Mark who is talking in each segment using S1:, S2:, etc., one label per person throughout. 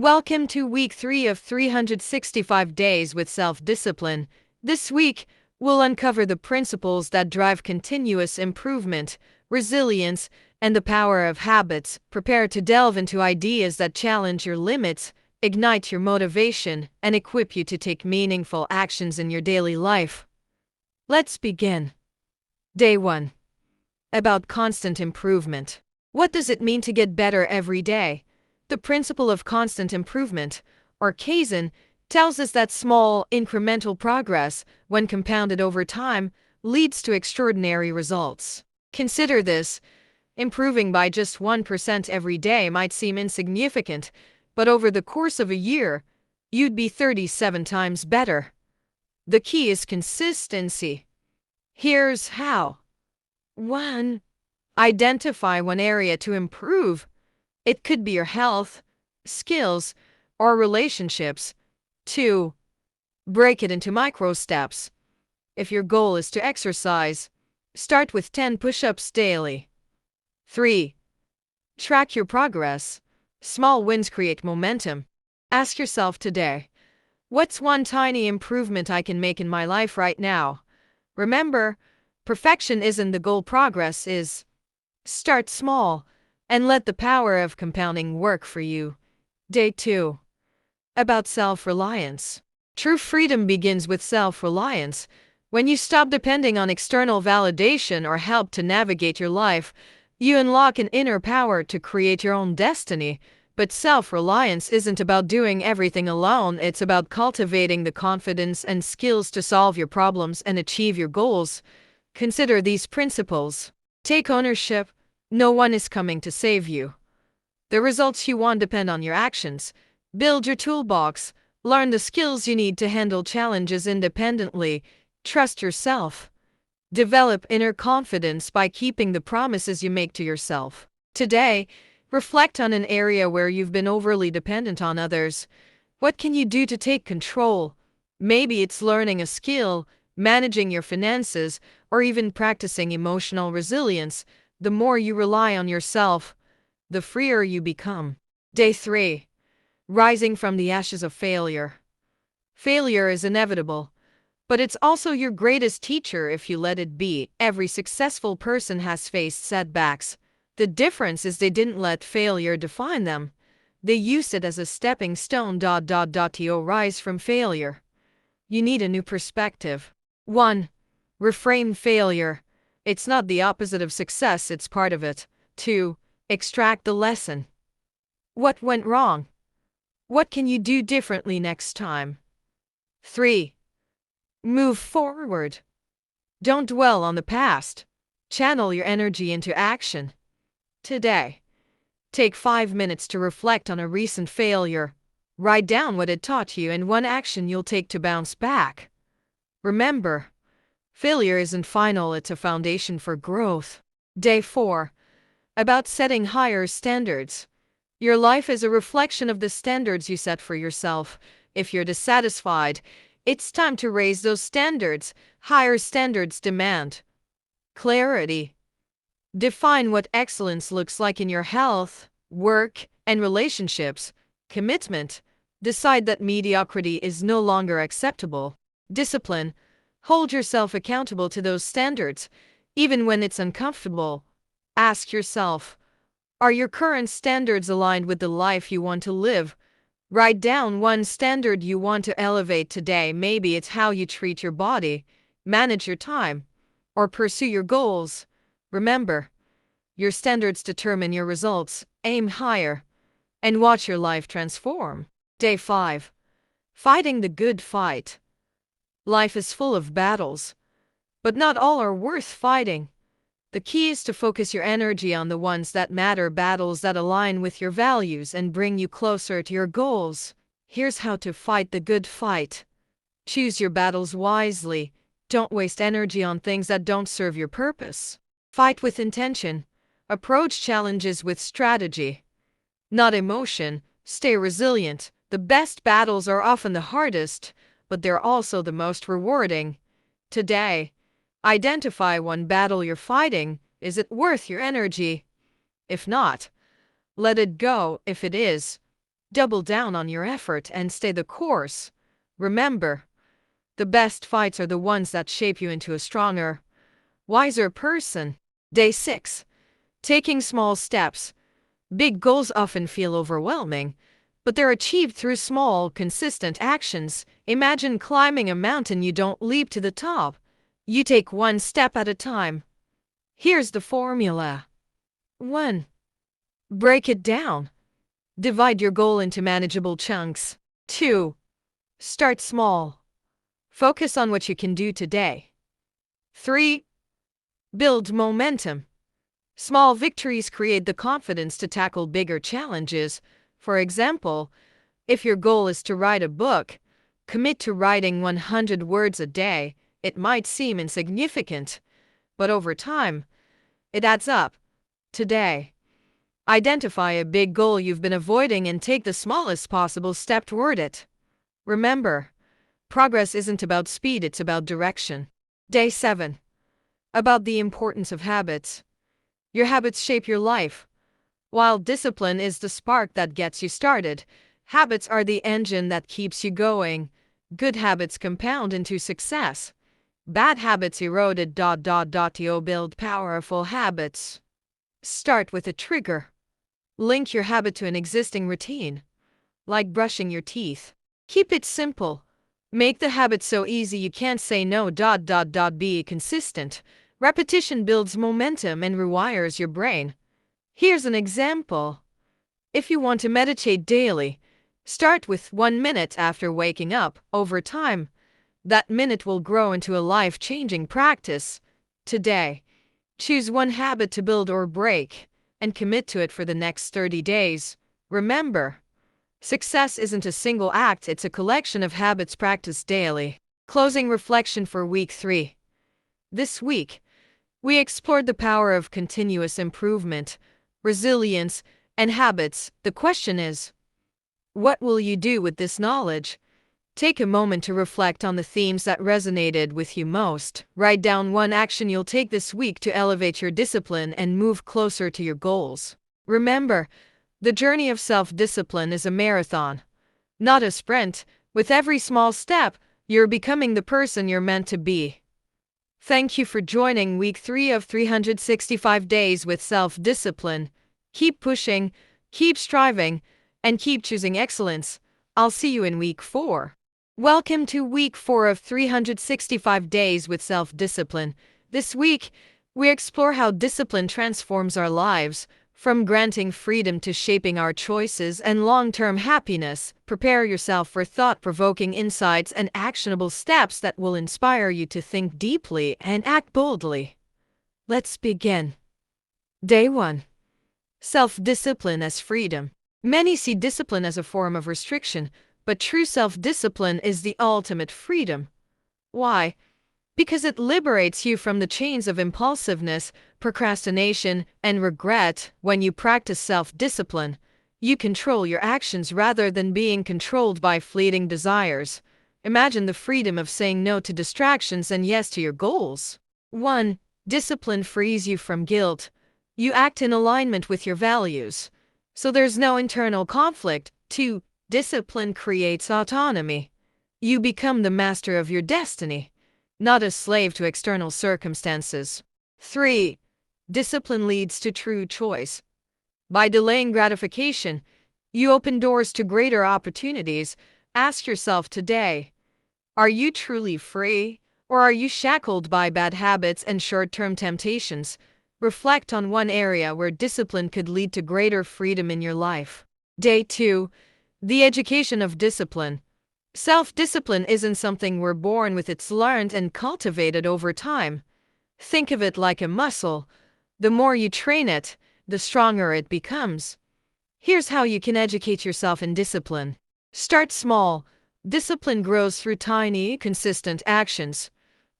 S1: Welcome to week 3 of 365 days with self-discipline. This week, we'll uncover the principles that drive continuous improvement, resilience, and the power of habits. Prepare to delve into ideas that challenge your limits, ignite your motivation, and equip you to take meaningful actions in your daily life. Let's begin. Day 1. About constant improvement. What does it mean to get better every day? The principle of constant improvement, or Kaizen, tells us that small, incremental progress, when compounded over time, leads to extraordinary results. Consider this: improving by just 1% every day might seem insignificant, but over the course of a year, you'd be 37 times better. The key is consistency. Here's how. 1. Identify one area to improve. It could be your health, skills, or relationships. 2. Break it into micro steps. If your goal is to exercise, start with 10 push-ups daily. 3. Track your progress. Small wins create momentum. Ask yourself today, what's one tiny improvement I can make in my life right now? Remember, perfection isn't the goal, progress is. Start small and let the power of compounding work for you. Day 2. About self-reliance. True freedom begins with self-reliance. When you stop depending on external validation or help to navigate your life, you unlock an inner power to create your own destiny. But self-reliance isn't about doing everything alone, it's about cultivating the confidence and skills to solve your problems and achieve your goals. Consider these principles. Take ownership. No one is coming to save you. The results you want depend on your actions. Build your toolbox. Learn the skills you need to handle challenges independently. Trust yourself. Develop inner confidence by keeping the promises you make to yourself. Today, reflect on an area where you've been overly dependent on others. What can you do to take control? Maybe it's learning a skill, managing your finances, or even practicing emotional resilience. The more you rely on yourself, the freer you become. Day 3. Rising from the ashes of failure. Failure is inevitable, but it's also your greatest teacher if you let it be. Every successful person has faced setbacks. The difference is they didn't let failure define them. They used it as a stepping stone. To rise from failure, you need a new perspective. 1. Reframe failure. It's not the opposite of success, it's part of it. 2. Extract the lesson. What went wrong? What can you do differently next time? 3. Move forward. Don't dwell on the past. Channel your energy into action. Today, take 5 minutes to reflect on a recent failure. Write down what it taught you and one action you'll take to bounce back. Remember, failure isn't final, it's a foundation for growth. Day 4. About setting higher standards. Your life is a reflection of the standards you set for yourself. If you're dissatisfied, it's time to raise those standards. Higher standards demand clarity. Define what excellence looks like in your health, work, and relationships. Commitment. Decide that mediocrity is no longer acceptable. Discipline. Hold yourself accountable to those standards, even when it's uncomfortable. Ask yourself, are your current standards aligned with the life you want to live? Write down one standard you want to elevate today. Maybe it's how you treat your body, manage your time, or pursue your goals. Remember, your standards determine your results. Aim higher and watch your life transform. Day 5. Fighting the good fight. Life is full of battles, but not all are worth fighting. The key is to focus your energy on the ones that matter, battles that align with your values and bring you closer to your goals. Here's how to fight the good fight. Choose your battles wisely. Don't waste energy on things that don't serve your purpose. Fight with intention. Approach challenges with strategy, not emotion. Stay resilient. The best battles are often the hardest, but they're also the most rewarding. Today, identify one battle you're fighting. Is it worth your energy? If not, let it go. If it is, Double down on your effort and stay the course. Remember, the best fights are the ones that shape you into a stronger, wiser person. Day 6. Taking small steps. Big goals often feel overwhelming, but they're achieved through small, consistent actions. Imagine climbing a mountain. You don't leap to the top. You take one step at a time. Here's the formula. 1. Break it down. Divide your goal into manageable chunks. 2. Start small. Focus on what you can do today. 3. Build momentum. Small victories create the confidence to tackle bigger challenges. For example, if your goal is to write a book, commit to writing 100 words a day. It might seem insignificant, but over time, it adds up. Today, identify a big goal you've been avoiding and take the smallest possible step toward it. Remember, progress isn't about speed, it's about direction. Day 7. About the importance of habits. Your habits shape your life. While discipline is the spark that gets you started, habits are the engine that keeps you going. Good habits compound into success. Bad habits eroded. You build powerful habits. Start with a trigger. Link your habit to an existing routine, like brushing your teeth. Keep it simple. Make the habit so easy you can't say no. Be consistent. Repetition builds momentum and rewires your brain. Here's an example. If you want to meditate daily, start with 1 minute after waking up. Over time, that minute will grow into a life-changing practice. Today, choose one habit to build or break, and commit to it for the next 30 days. Remember, success isn't a single act, it's a collection of habits practiced daily. Closing reflection for week 3. This week, we explored the power of continuous improvement, resilience, and habits. The question is, what will you do with this knowledge? Take a moment to reflect on the themes that resonated with you most. Write down one action you'll take this week to elevate your discipline and move closer to your goals. Remember, the journey of self-discipline is a marathon, not a sprint. With every small step, you're becoming the person you're meant to be. Thank you for joining week 3 of 365 days with self-discipline. Keep pushing, keep striving, and keep choosing excellence. I'll see you in week 4. Welcome to week 4 of 365 days with self-discipline. This week, we explore how discipline transforms our lives, from granting freedom to shaping our choices and long-term happiness. Prepare yourself for thought-provoking insights and actionable steps that will inspire you to think deeply and act boldly. Let's begin. Day 1. Self-discipline as freedom. Many see discipline as a form of restriction, but true self-discipline is the ultimate freedom. Why? Because it liberates you from the chains of impulsiveness, procrastination, and regret. When you practice self-discipline, you control your actions rather than being controlled by fleeting desires. Imagine the freedom of saying no to distractions and yes to your goals. 1. Discipline frees you from guilt. You act in alignment with your values, so there's no internal conflict. 2. Discipline creates autonomy. You become the master of your destiny, not a slave to external circumstances. 3. Discipline leads to true choice. By delaying gratification, you open doors to greater opportunities. Ask yourself today, are you truly free, or are you shackled by bad habits and short-term temptations? Reflect on one area where discipline could lead to greater freedom in your life. Day 2. The education of discipline. Self-discipline isn't something we're born with, it's learned and cultivated over time. Think of it like a muscle. The more you train it, the stronger it becomes. Here's how you can educate yourself in discipline. Start small. Discipline grows through tiny, consistent actions.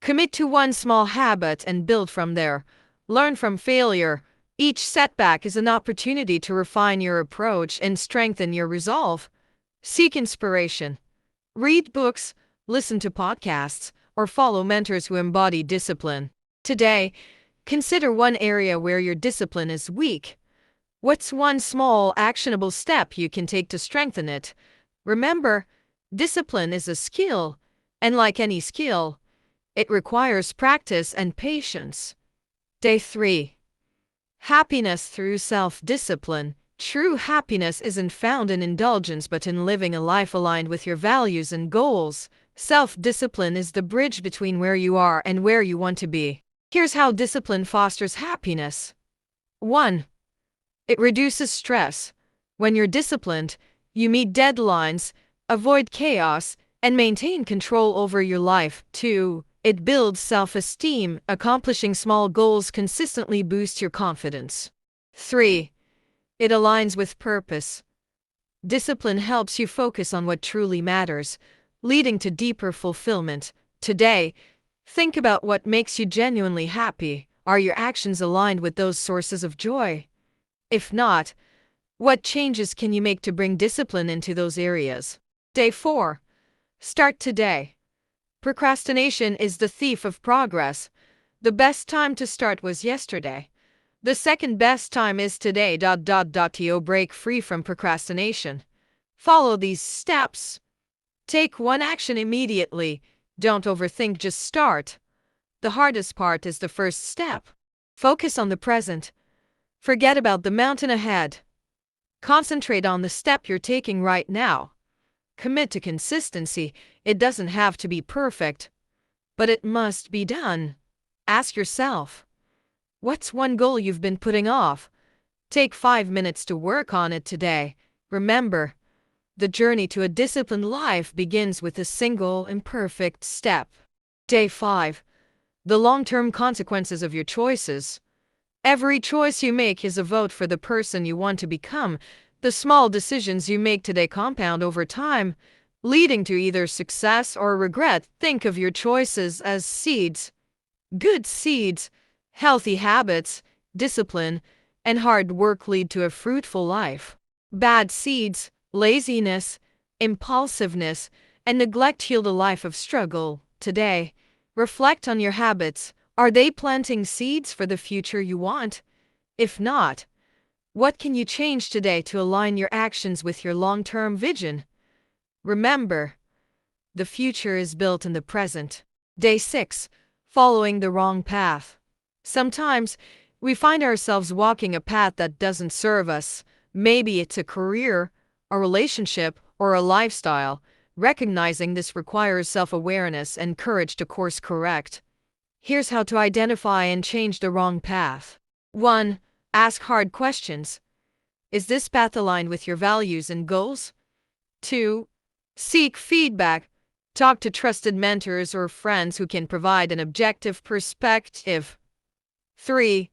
S1: Commit to one small habit and build from there. Learn from failure. Each setback is an opportunity to refine your approach and strengthen your resolve. Seek inspiration. Read books, listen to podcasts, or follow mentors who embody discipline. Today, consider one area where your discipline is weak. What's one small, actionable step you can take to strengthen it? Remember, discipline is a skill, and like any skill, it requires practice and patience. Day 3. Happiness through self-discipline. True happiness isn't found in indulgence but in living a life aligned with your values and goals. Self-discipline is the bridge between where you are and where you want to be. Here's how discipline fosters happiness. 1. It reduces stress. When you're disciplined, you meet deadlines, avoid chaos, and maintain control over your life. 2. It builds self-esteem. Accomplishing small goals consistently boosts your confidence. 3. It aligns with purpose. Discipline helps you focus on what truly matters, leading to deeper fulfillment. Today, think about what makes you genuinely happy. Are your actions aligned with those sources of joy? If not, what changes can you make to bring discipline into those areas? Day 4. Start today. Procrastination is the thief of progress. The best time to start was yesterday. The second best time is today. To break free from procrastination. Follow these steps. Take one action immediately. Don't overthink, just start. The hardest part is the first step. Focus on the present. Forget about the mountain ahead. Concentrate on the step you're taking right now. Commit to consistency. It doesn't have to be perfect, but it must be done. Ask yourself, what's one goal you've been putting off? Take 5 minutes to work on it today. Remember, the journey to a disciplined life begins with a single imperfect step. Day 5. The long-term consequences of your choices. Every choice you make is a vote for the person you want to become. The small decisions you make today compound over time, leading to either success or regret. Think of your choices as seeds. Good seeds, healthy habits, discipline, and hard work lead to a fruitful life. Bad seeds, laziness, impulsiveness, and neglect yield a life of struggle. Today, reflect on your habits. Are they planting seeds for the future you want? If not, what can you change today to align your actions with your long-term vision? Remember, the future is built in the present. Day 6. Following the wrong path. Sometimes, we find ourselves walking a path that doesn't serve us. Maybe it's a career, a relationship, or a lifestyle. Recognizing this requires self-awareness and courage to course correct. Here's how to identify and change the wrong path. 1. Ask hard questions. Is this path aligned with your values and goals? 2. Seek feedback. Talk to trusted mentors or friends who can provide an objective perspective. 3.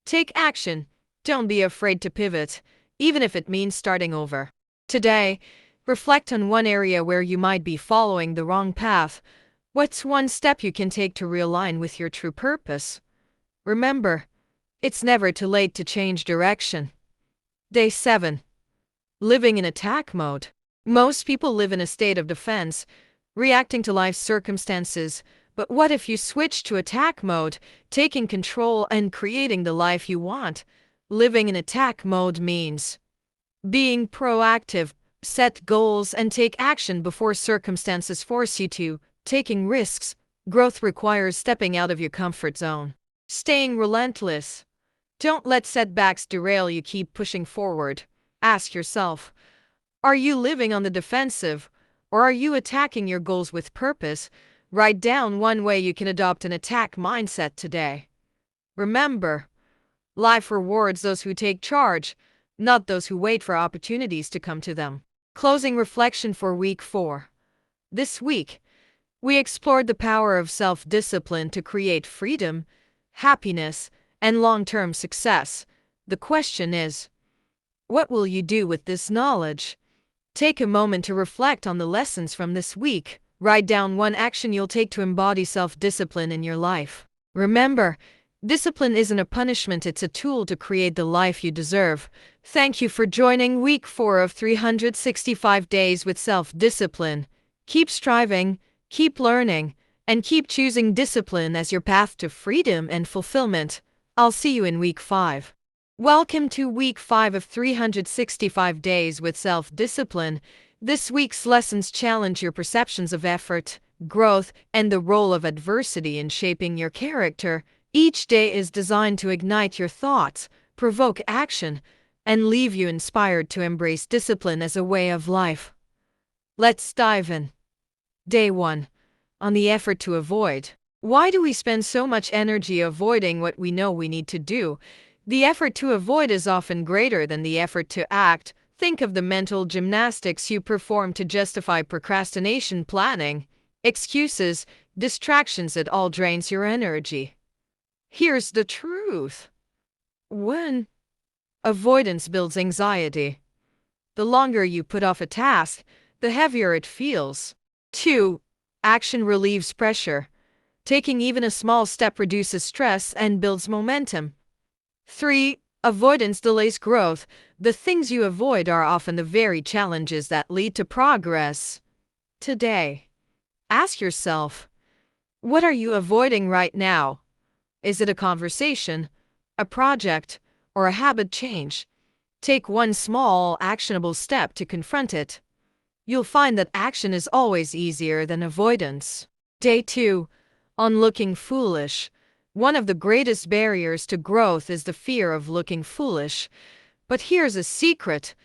S1: Take action. Don't be afraid to pivot, even if it means starting over. Today, reflect on one area where you might be following the wrong path. What's one step you can take to realign with your true purpose? Remember, it's never too late to change direction. Day 7. Living in attack mode. Most people live in a state of defense, reacting to life's circumstances. But what if you switch to attack mode, taking control and creating the life you want? Living in attack mode means being proactive, set goals, and take action before circumstances force you to. Taking risks. Growth requires stepping out of your comfort zone. Staying relentless. Don't let setbacks derail you. Keep pushing forward. Ask yourself, are you living on the defensive, or are you attacking your goals with purpose? Write down one way you can adopt an attack mindset today. Remember, life rewards those who take charge, not those who wait for opportunities to come to them. Closing reflection for week 4. This week, we explored the power of self-discipline to create freedom, happiness, and long-term success. The question is, what will you do with this knowledge? Take a moment to reflect on the lessons from this week. Write down one action you'll take to embody self-discipline in your life. Remember, discipline isn't a punishment, it's a tool to create the life you deserve. Thank you for joining week 4 of 365 days with self-discipline. Keep striving, keep learning, and keep choosing discipline as your path to freedom and fulfillment. I'll see you in week 5. Welcome to week 5 of 365 days with self-discipline. This week's lessons challenge your perceptions of effort, growth, and the role of adversity in shaping your character. Each day is designed to ignite your thoughts, provoke action, and leave you inspired to embrace discipline as a way of life. Let's dive in. Day 1. On the effort to avoid. Why do we spend so much energy avoiding what we know we need to do? The effort to avoid is often greater than the effort to act. Think of the mental gymnastics you perform to justify procrastination, planning, excuses, distractions. It all drains your energy. Here's the truth. 1. Avoidance builds anxiety. The longer you put off a task, the heavier it feels. 2. Action relieves pressure. Taking even a small step reduces stress and builds momentum. 3. Avoidance delays growth. The things you avoid are often the very challenges that lead to progress. Today, ask yourself, what are you avoiding right now? Is it a conversation, a project, or a habit change? Take one small, actionable step to confront it. You'll find that action is always easier than avoidance. Day 2. On looking foolish. One of the greatest barriers to growth is the fear of looking foolish. But here's a secret.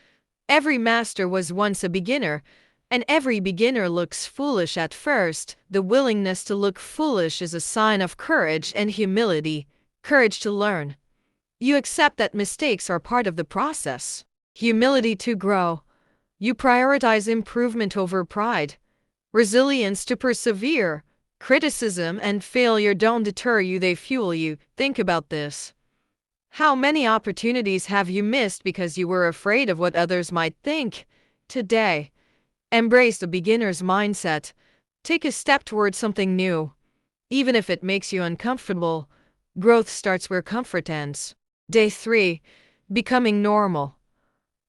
S1: Every master was once a beginner, and every beginner looks foolish at first. The willingness to look foolish is a sign of courage and humility. Courage to learn. You accept that mistakes are part of the process. Humility to grow. You prioritize improvement over pride. Resilience to persevere. Criticism and failure don't deter you, they fuel you. Think about this. How many opportunities have you missed because you were afraid of what others might think? Today, embrace the beginner's mindset. Take a step towards something new. Even if it makes you uncomfortable, growth starts where comfort ends. Day 3. Becoming normal.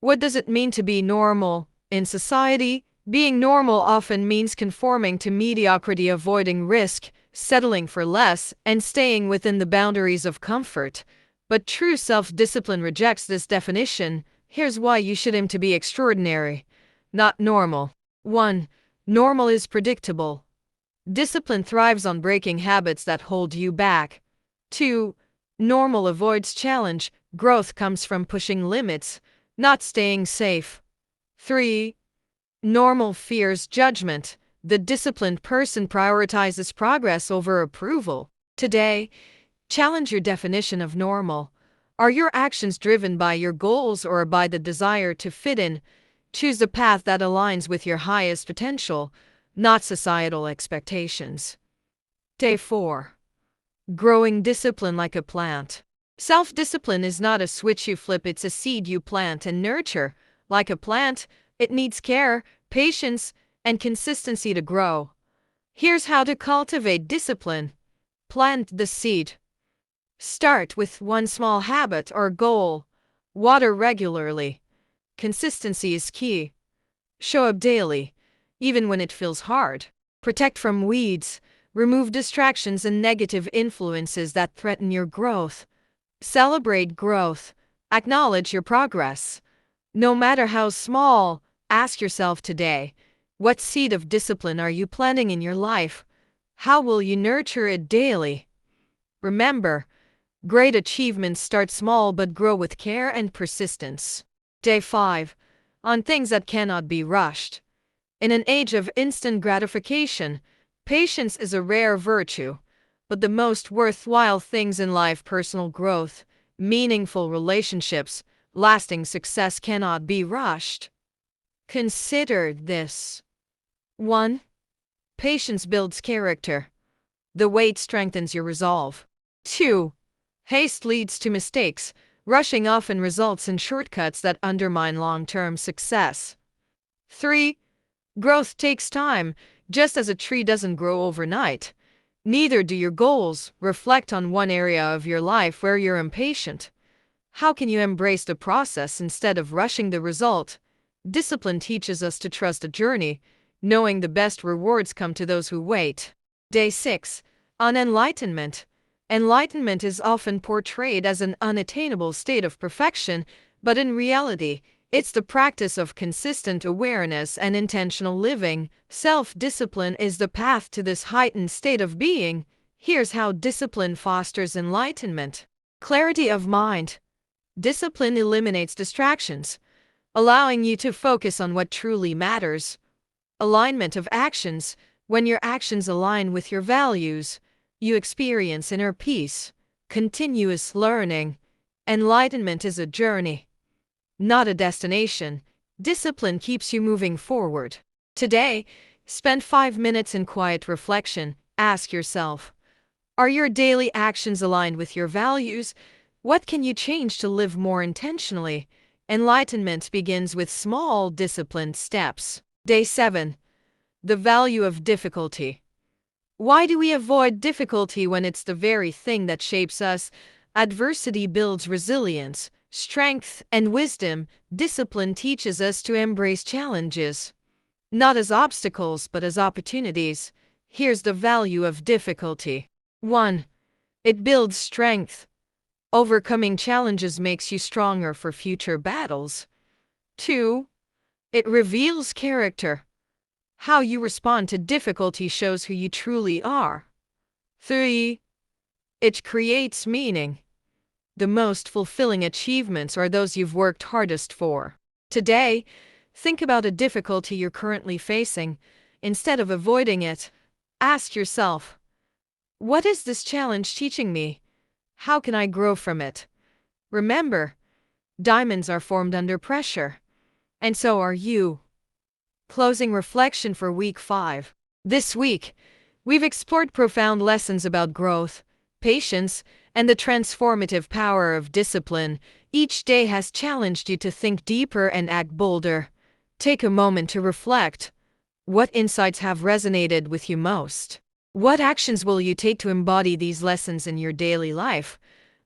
S1: What does it mean to be normal? In society, being normal often means conforming to mediocrity, avoiding risk, settling for less, and staying within the boundaries of comfort. But true self-discipline rejects this definition. Here's why you should aim to be extraordinary, not normal. 1. Normal is predictable. Discipline thrives on breaking habits that hold you back. 2. Normal avoids challenge. Growth comes from pushing limits, not staying safe. 3. Normal fears judgment. The disciplined person prioritizes progress over approval. Today, challenge your definition of normal. Are your actions driven by your goals or by the desire to fit in? Choose a path that aligns with your highest potential, not societal expectations. Day 4. Growing discipline like a plant. Self-discipline is not a switch you flip, it's a seed you plant and nurture. Like a plant, it needs care, patience, and consistency to grow. Here's how to cultivate discipline. Plant the seed. Start with one small habit or goal. Water regularly. Consistency is key. Show up daily, even when it feels hard. Protect from weeds. Remove distractions and negative influences that threaten your growth. Celebrate growth. Acknowledge your progress. No matter how small, ask yourself today, what seed of discipline are you planting in your life? How will you nurture it daily? Remember, great achievements start small but grow with care and persistence. Day 5. On things that cannot be rushed. In an age of instant gratification, patience is a rare virtue, but the most worthwhile things in life, personal growth, meaningful relationships, lasting success, cannot be rushed. Consider this. 1. Patience builds character. The wait strengthens your resolve. 2. Haste leads to mistakes. Rushing often results in shortcuts that undermine long-term success. 3. Growth takes time. Just as a tree doesn't grow overnight, neither do your goals. Reflect on one area of your life where you're impatient. How can you embrace the process instead of rushing the result? Discipline teaches us to trust the journey, knowing the best rewards come to those who wait. Day 6. On enlightenment. Enlightenment is often portrayed as an unattainable state of perfection, but in reality, it's the practice of consistent awareness and intentional living. Self-discipline is the path to this heightened state of being. Here's how discipline fosters enlightenment. Clarity of mind. Discipline eliminates distractions, allowing you to focus on what truly matters. Alignment of actions. When your actions align with your values, you experience inner peace. Continuous learning. Enlightenment is a journey, not a destination. Discipline keeps you moving forward. Today, spend 5 minutes in quiet reflection. Ask yourself, are your daily actions aligned with your values? What can you change to live more intentionally? Enlightenment begins with small, disciplined steps. Day 7. The value of difficulty. Why do we avoid difficulty when it's the very thing that shapes us? Adversity builds resilience, strength, and wisdom. Discipline teaches us to embrace challenges, not as obstacles but as opportunities. Here's the value of difficulty. 1. It builds strength. Overcoming challenges makes you stronger for future battles. 2. It reveals character. How you respond to difficulty shows who you truly are. 3. It creates meaning. The most fulfilling achievements are those you've worked hardest for. Today, think about a difficulty you're currently facing. Instead of avoiding it, ask yourself, what is this challenge teaching me? How can I grow from it? Remember, diamonds are formed under pressure, and so are you. Closing reflection for week 5. This week, we've explored profound lessons about growth, patience, and the transformative power of discipline. Each day has challenged you to think deeper and act bolder. Take a moment to reflect. What insights have resonated with you most? What actions will you take to embody these lessons in your daily life?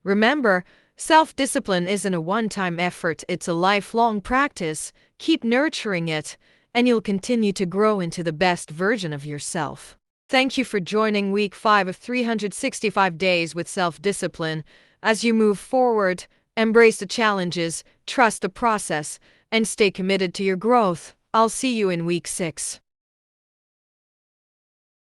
S1: Remember, self-discipline isn't a one-time effort, it's a lifelong practice. Keep nurturing it, and you'll continue to grow into the best version of yourself. Thank you for joining week 5 of 365 days with self-discipline. As you move forward, embrace the challenges, trust the process, and stay committed to your growth. I'll see you in week 6.